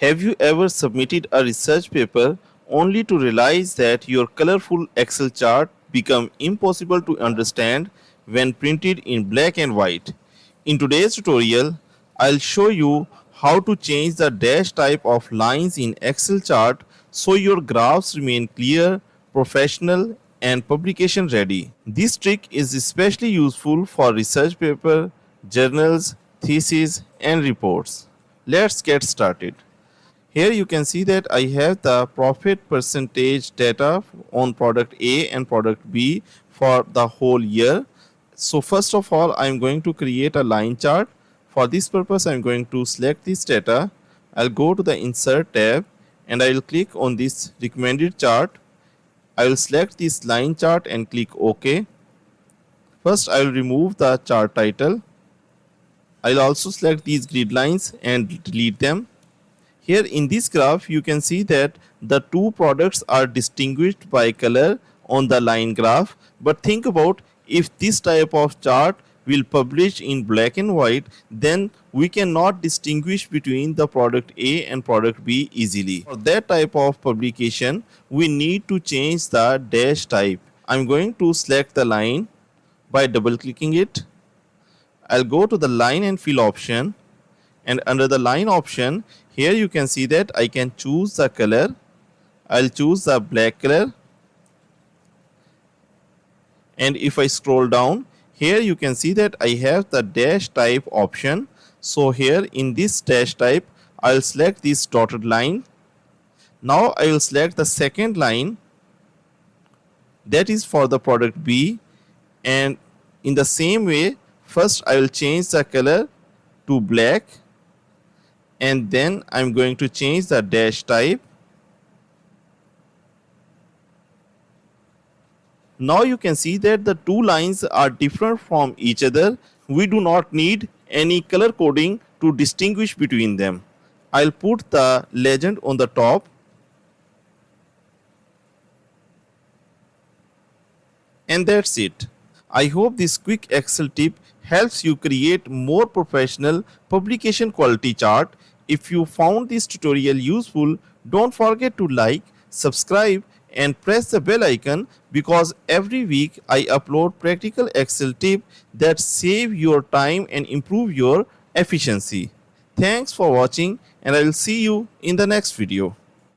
Have you ever submitted a research paper only to realize that your colorful Excel chart become impossible to understand when printed in black and white? In today's tutorial, I'll show you how to change the dash type of lines in Excel chart so your graphs remain clear, professional, and publication ready. This trick is especially useful for research paper, journals, theses, and reports. Let's get started. Here you can see that I have the profit percentage data on product A and product B for the whole year. So first of all, I'm going to create a line chart. For this purpose, I'm going to select this data. I'll go to the insert tab and I will click on this recommended chart. I will select this line chart and click OK. First, I will remove the chart title. I'll also select these grid lines and delete them. Here in this graph, you can see that the two products are distinguished by color on the line graph. But think about if this type of chart will publish in black and white, then we cannot distinguish between the product A and product B easily. For that type of publication, we need to change the dash type. I'm going to select the line by double clicking it. I'll go to the line and fill option, and under the line option, here you can see that I can choose the color. I'll choose the black color, and if I scroll down, here you can see that I have the dash type option. So here in this dash type, I'll select this dotted line. Now I will select the second line, that is for the product B, and in the same way, first I will change the color to black, and then I'm going to change the dash type. Now you can see that the two lines are different from each other. We do not need any color coding to distinguish between them. I'll put the legend on the top. And that's it. I hope this quick Excel tip helps you create more professional publication quality chart. If you found this tutorial useful, don't forget to like, subscribe, and press the bell icon, because every week I upload practical Excel tips that save your time and improve your efficiency. Thanks for watching, and I will see you in the next video.